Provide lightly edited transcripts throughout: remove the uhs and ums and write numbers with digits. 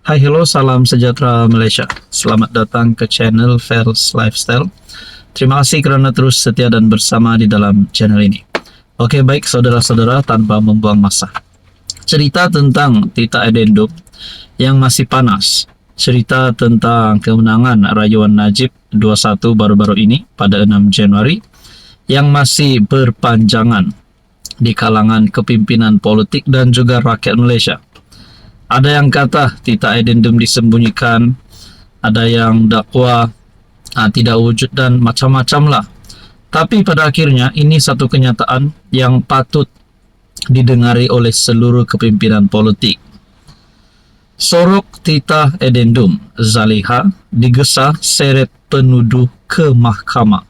Hai, hello, salam sejahtera Malaysia. Selamat datang ke channel Fels Lifestyle. Terima kasih kerana terus setia dan bersama di dalam channel ini. Oke, baik saudara-saudara, tanpa membuang masa. Cerita tentang Tita Edendum yang masih panas. Cerita tentang kemenangan rayuan Najib 21 baru-baru ini pada 6 Januari yang masih berpanjangan di kalangan kepimpinan politik dan juga rakyat Malaysia. Ada yang kata Tita Edendum disembunyikan, ada yang dakwa tidak wujud dan macam-macam lah. Tapi pada akhirnya ini satu kenyataan yang patut didengari oleh seluruh kepimpinan politik. Sorok Tita Edendum Zaliha digesa seret penuduh ke mahkamah.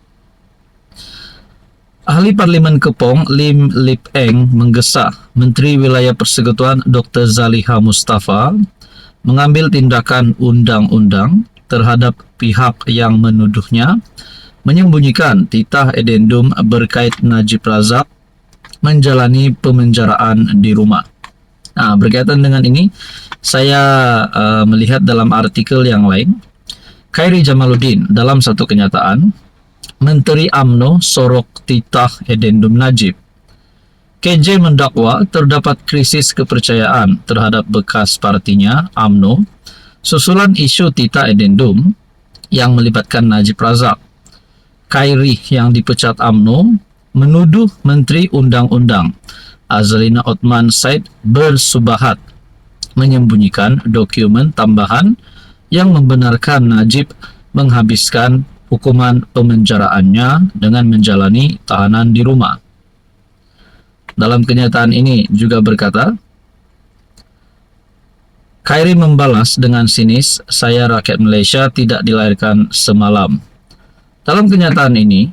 Ahli Parlimen Kepong Lim Lip Eng menggesa Menteri Wilayah Persekutuan Dr. Zaliha Mustafa mengambil tindakan undang-undang terhadap pihak yang menuduhnya menyembunyikan Tita Edendum berkait Najib Razak menjalani pemenjaraan di rumah. Berkaitan dengan ini, saya melihat dalam artikel yang lain, Khairi Jamaluddin dalam satu kenyataan, Menteri UMNO sorok Tita Edendum Najib. KJ mendakwa terdapat krisis kepercayaan terhadap bekas partinya UMNO susulan isu Tita Edendum yang melibatkan Najib Razak. Khairi yang dipecat UMNO menuduh Menteri Undang-Undang Azalina Othman Said bersubahat menyembunyikan dokumen tambahan yang membenarkan Najib menghabiskan hukuman pemenjaraannya dengan menjalani tahanan di rumah. Dalam kenyataan ini juga berkata, Khairi membalas dengan sinis, saya rakyat Malaysia tidak dilahirkan semalam. Dalam kenyataan ini,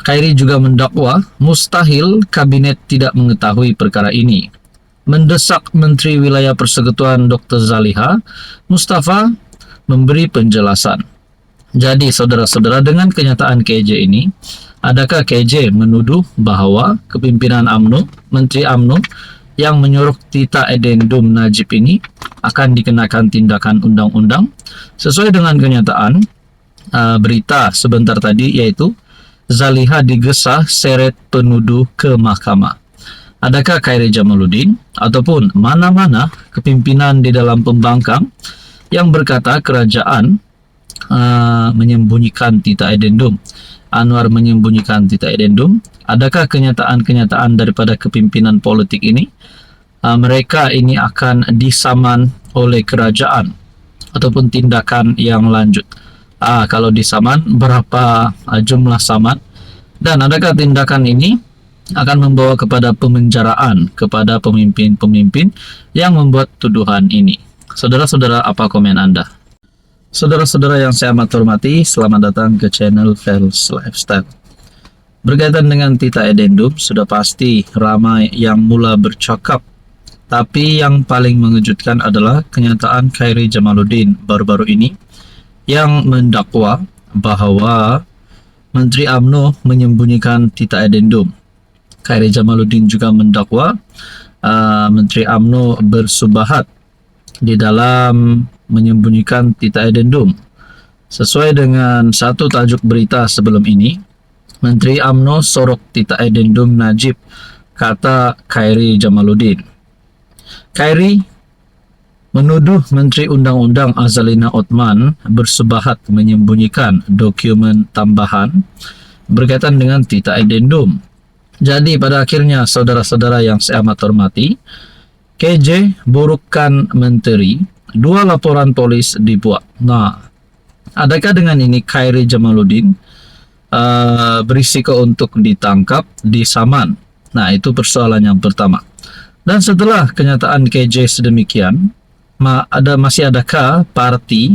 Khairi juga mendakwa mustahil kabinet tidak mengetahui perkara ini. Mendesak Menteri Wilayah Persekutuan Dr. Zaliha Mustafa memberi penjelasan. Jadi saudara-saudara, dengan kenyataan KJ ini, adakah KJ menuduh bahawa kepimpinan UMNO, Menteri UMNO yang menyuruh Tita Edendum Najib ini akan dikenakan tindakan undang-undang sesuai dengan kenyataan berita sebentar tadi, yaitu Zaliha digesa seret penuduh ke mahkamah. Adakah Khairi Jamaluddin ataupun mana-mana kepimpinan di dalam pembangkang yang berkata kerajaan menyembunyikan Tita Edendum, Anwar menyembunyikan Tita Edendum? Adakah kenyataan-kenyataan daripada kepimpinan politik ini mereka ini akan disaman oleh kerajaan ataupun tindakan yang lanjut? Kalau disaman, berapa jumlah saman? Dan adakah tindakan ini akan membawa kepada pemenjaraan kepada pemimpin-pemimpin yang membuat tuduhan ini? Saudara-saudara, apa komen Anda? Saudara-saudara yang saya amat hormati, selamat datang ke channel Fels Lifestyle. Berkaitan dengan Tita Edendum, sudah pasti ramai yang mula bercakap. Tapi yang paling mengejutkan adalah kenyataan Khairi Jamaluddin baru-baru ini yang mendakwa bahawa Menteri UMNO menyembunyikan Tita Edendum. Khairi Jamaluddin juga mendakwa Menteri UMNO bersubahat di dalam menyembunyikan Tita Edendum. Sesuai dengan satu tajuk berita sebelum ini, Menteri UMNO sorok Tita Edendum Najib, kata Khairi Jamaluddin. Khairi menuduh Menteri Undang-Undang Azalina Othman bersubahat menyembunyikan dokumen tambahan berkaitan dengan Tita Edendum. Jadi pada akhirnya, saudara-saudara yang saya amat hormati, KJ burukan menteri, 2 laporan polis dibuat. Adakah dengan ini Khairi Jamaluddin berisiko untuk ditangkap, disaman? Itu persoalan yang pertama. Dan setelah kenyataan KJ sedemikian, masih adakah parti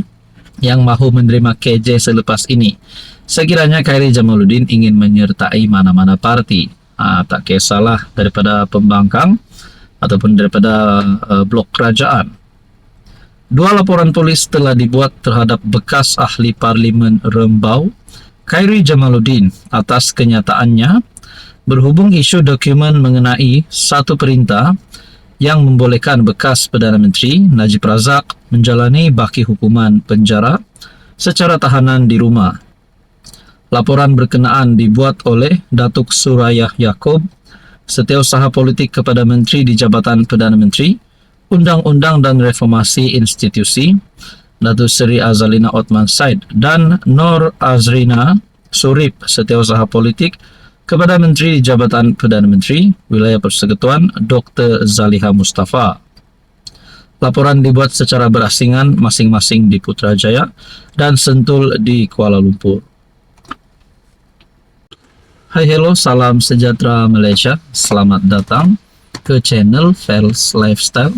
yang mahu menerima KJ selepas ini? Sekiranya Khairi Jamaluddin ingin menyertai mana-mana parti, tak kisahlah daripada pembangkang ataupun daripada blok kerajaan. 2 laporan polis telah dibuat terhadap bekas ahli Parlimen Rembau, Khairi Jamaluddin, atas kenyataannya berhubung isu dokumen mengenai satu perintah yang membolehkan bekas Perdana Menteri Najib Razak menjalani baki hukuman penjara secara tahanan di rumah. Laporan berkenaan dibuat oleh Datuk Surayah Yaakob, Setiausaha Politik kepada Menteri di Jabatan Perdana Menteri, Undang-Undang dan Reformasi Institusi, Datuk Seri Azalina Othman Said, dan Nur Azrina Surip, Setiausaha Politik kepada Menteri di Jabatan Perdana Menteri, Wilayah Persekutuan, Dr. Zaliha Mustafa. Laporan dibuat secara berasingan masing-masing di Putrajaya dan Sentul di Kuala Lumpur. Hai hello, salam sejahtera Malaysia. Selamat datang ke channel Fels Lifestyle.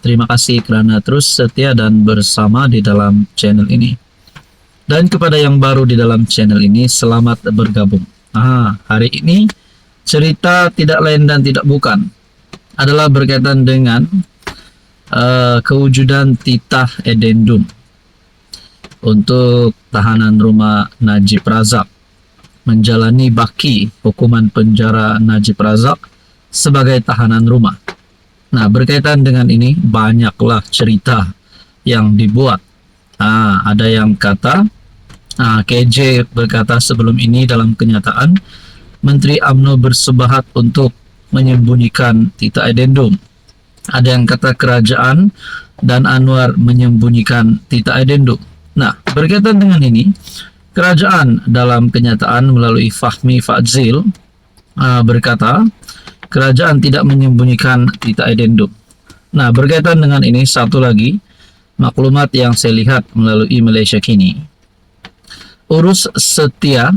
Terima kasih kerana terus setia dan bersama di dalam channel ini. Dan kepada yang baru di dalam channel ini, selamat bergabung. Hari ini cerita tidak lain dan tidak bukan adalah berkaitan dengan kewujudan titah edendum untuk tahanan rumah Najib Razak, menjalani baki hukuman penjara Najib Razak sebagai tahanan rumah. Nah, berkaitan dengan ini banyaklah cerita yang dibuat. Ada yang kata KJ berkata sebelum ini dalam kenyataan Menteri UMNO bersebahat untuk menyembunyikan titah edendum. Ada yang kata kerajaan dan Anwar menyembunyikan titah edendum. Nah, berkaitan dengan ini, kerajaan dalam kenyataan melalui Fahmi Fadzil berkata kerajaan tidak menyembunyikan titah edendum. Nah, berkaitan dengan ini satu lagi maklumat yang saya lihat melalui Malaysia Kini. Urus setia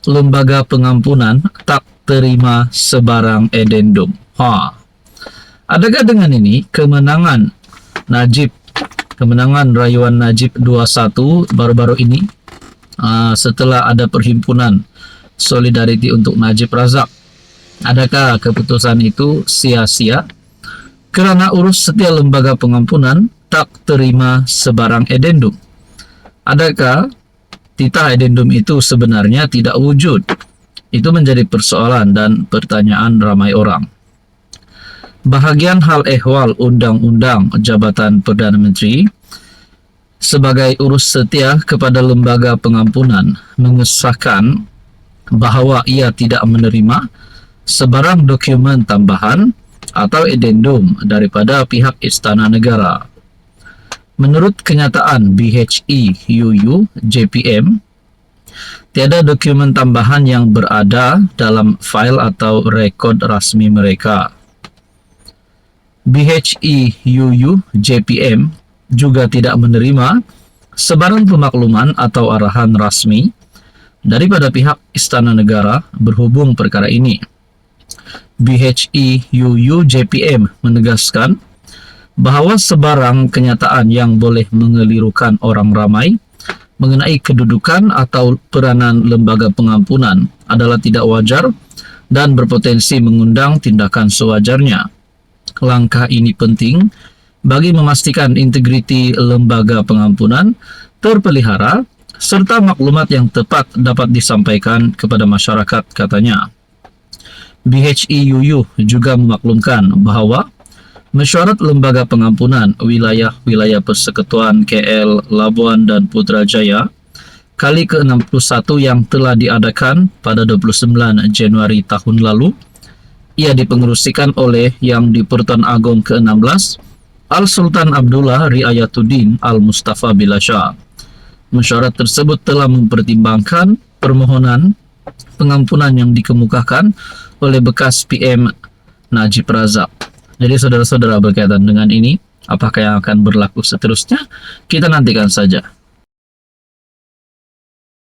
lembaga pengampunan tak terima sebarang edendum. Adakah dengan ini kemenangan rayuan Najib 21 baru-baru ini setelah ada perhimpunan Solidariti untuk Najib Razak, adakah keputusan itu sia-sia kerana urus setia lembaga pengampunan tak terima sebarang edendum? Adakah titah edendum itu sebenarnya tidak wujud? Itu menjadi persoalan dan pertanyaan ramai orang. Bahagian hal ehwal Undang-Undang Jabatan Perdana Menteri sebagai urus setia kepada lembaga pengampunan mengesahkan bahawa ia tidak menerima sebarang dokumen tambahan atau edendum daripada pihak Istana Negara. Menurut kenyataan BHE UU JPM, tiada dokumen tambahan yang berada dalam fail atau rekod rasmi mereka. BHE UU JPM juga tidak menerima sebarang pemakluman atau arahan rasmi daripada pihak Istana Negara berhubung perkara ini. BHE UU JPM menegaskan bahawa sebarang kenyataan yang boleh mengelirukan orang ramai mengenai kedudukan atau peranan lembaga pengampunan adalah tidak wajar dan berpotensi mengundang tindakan sewajarnya. Langkah ini penting bagi memastikan integriti lembaga pengampunan terpelihara serta maklumat yang tepat dapat disampaikan kepada masyarakat, katanya. BHE UU juga memaklumkan bahawa Mesyuarat Lembaga Pengampunan Wilayah-Wilayah Persekutuan KL, Labuan dan Putrajaya kali ke-61 yang telah diadakan pada 29 Januari tahun lalu, ia dipengerusikan oleh Yang di-Pertuan Agong ke-16 Al-Sultan Abdullah Riayatuddin Al-Mustafa Bilasha. Mesyuarat tersebut telah mempertimbangkan permohonan pengampunan yang dikemukakan oleh bekas PM Najib Razak. Jadi saudara-saudara, berkaitan dengan ini, apakah yang akan berlaku seterusnya? Kita nantikan saja.